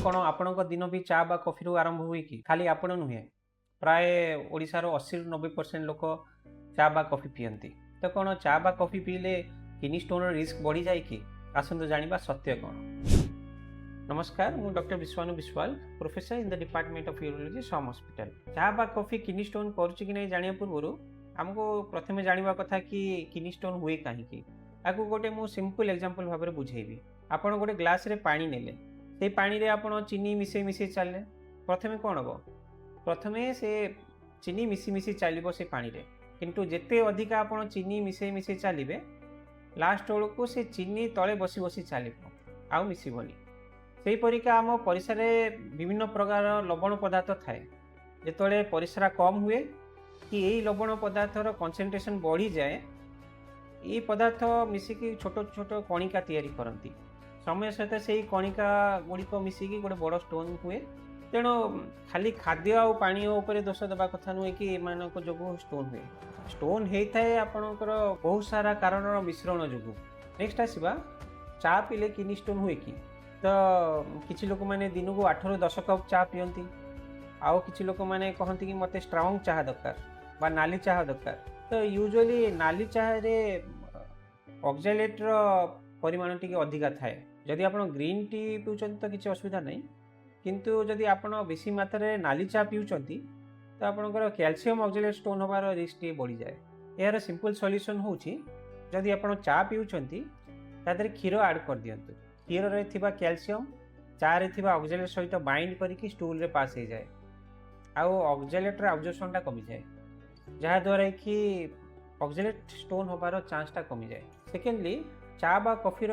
कौन आपण दिन भी चा बा कॉफी रु आरंभ हुए कि खाली आपण नुहे प्राय ओडिशार 80-90% लोक चा बा कॉफी पियंती। तो कौन चा बा कॉफी पीले किडनी स्टोन रिस्क बढ़ी जाए कि आसंतु जानिबा सत्य कौन। नमस्कार, मु डॉक्टर विश्वानु Biswal, professor in the department of urology SUM hospital. चा बा कॉफी किडनी स्टोन करुच्ची कि नहीं जानिया पूर्व आमको प्रथमे जानिबा कथा कि किडनी स्टोन हुए कहीं। आपको गोटे मु सिंपल एग्जांपल भाव में बुझेबी। आपण गोटे ग्लास रे पानी नेले, से पानी रे आपण चीनी मिसे मिसे चलले, प्रथमे कौन हम प्रथमे से चीनी मिसी मिसी चलो से पानी रे, किंतु जेते अधिका आपण चीनी मिसे मिसे चलिए लास्ट बेलू से चीनी तले बसी बसी चलो आउ मिसबनी। से परिका आम परिसर विभिन्न प्रकार लवण पदार्थ थाए, जिते परिस्रा कम हुए कि यही लवण पदार्थर कंसंट्रेशन बढ़ी जाए, ये पदार्थ मिसिकी छोट छोट कणिका तैयारी करती। समय सहित से कणिका गुड़िक मिसिकी गोटे बड़ स्टोन हुए। तेणु खाली खाद्य आ पानी उपर दोष देवा कथा नुहे कि मान जो स्टोन हुए। स्टोन होता है आपणकर बहुत सारा कारण मिश्रण जो। नेक्स्ट आसवा चा पीले किडनी स्टोन हुए कि, तो किसी लोक मैंने दिन को 8 ରୁ 10 कप चा पियंती। आउ किसी लोक मैंने कहती कि मते स्ट्रांग चाह दरकार बा नाली चाह दरकार। तो यूजुअली नाली चाह रे ऑक्सैलेट रो परिमाण टिके अधिका थाए। जदि आपण ग्रीन टी पिउछन तो किसी असुविधा नहीं, किंतु जदि आपण बेसी मात्रा रे नाली चा पिउछंती तो आपणकर कैल्शियम ऑक्सैलेट स्टोन होबार रिस्क टिके बढ़ी जाए। यार सिंपल सॉल्यूशन होउची, जदि आपण चा पिउछंती तादरे क्षीर ऐड कर दियंतु। क्षीर रे थिबा कैल्शियम चा रे थिबा ऑक्सैलेट सहित बाइंड करिकि स्टूल रे पास हो जाए, आउ ऑक्सैलेट रे अब्जॉर्प्शन टा कमी जाए, जहा द्वारा कि ऑक्सैलेट स्टोन होबार चांस टा कमी जाए। सेकेंडली चा बा कॉफी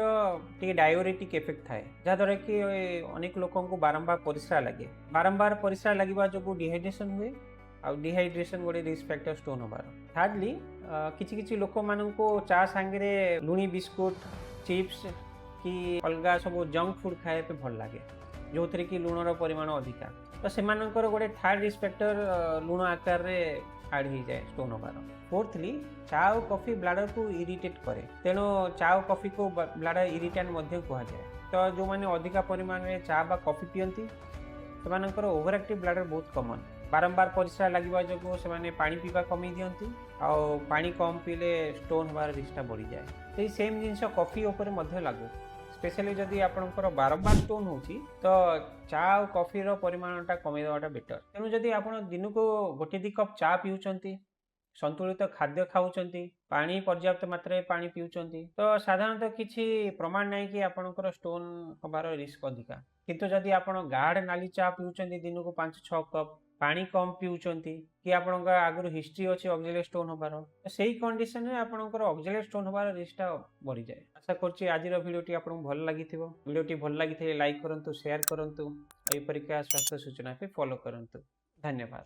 टे डायोरेटिक इफेक्ट थाए, जहाद्वारा कि अनेक लोकों को बारंबार परिस्रा लगे। बारंबार परिस्रा लगे जो डिहाइड्रेशन हुए, आ डिहाइड्रेशन गोटे रिस्क फैक्टर स्टोन होबार। थार्डली किछि किछि लोक मानन को चा सांगे लुणी बिस्कुट चिप्स कि अलगा सब जंक फूड खाए पे भल लगे, जो थे कि लुणर परिमाण अधिका। तो से गोटे थर्ड रिस्क फैक्टर लुण आकार रे ऐड हो जाए स्टोन होबार। फोर्थली चा और कॉफी ब्लाडर को इरिटेट करे, तेणु चा और कॉफी को ब्लाडर इरिटेंट मध्य कहा जाए। तो जो मैंने अधिका परिमाण में चा बा कॉफी पियंती से ओवर एक्टिव ब्लाडर बहुत कमन। बारंबार परिस्रा लगे जो से पानी पीवा कमी दियंती, आउ पानी कम पीले स्टोन होबार रिस्क बढ़ी जाए। तो सेम जिनस कॉफी उपर मध्य लागू, स्पेशली जदि आपणकर बारंबार स्टोन होची तो चा और कॉफी रो परिमाणटा कमी देवाटा बेटर। तेणु जदि आपण दिन को गोटे 2 कप चा पिउचंती, संतुलित खाद्य खाऊचंती, पानी पर्याप्त मात्रा पानी पिउचंती, तो साधारणतः किसी प्रमाण नहीं कि आपणकर स्टोन होबार रिस्क अधिका। किंतु जदि आपण गाढ़ नाली चा पिउचंती दिन को 5-6 कप, पानी कम पिउचंती कि आपणकर आगु हिस्ट्री अच्छी ऑक्सैलेट स्टोन होबार, तो सही कंडीशन में आपणकर ऑक्सैलेट स्टोन होबार रिस्क बढ़ी जाए। आशा करछि आज वीडियोटी आपको भल लागिथिबो। वीडियोटी भल लागिथिले लाइक करंतु, शेयर करंतु, एहि परिका स्वास्थ्य सूचना पे फॉलो करंतु। धन्यवाद।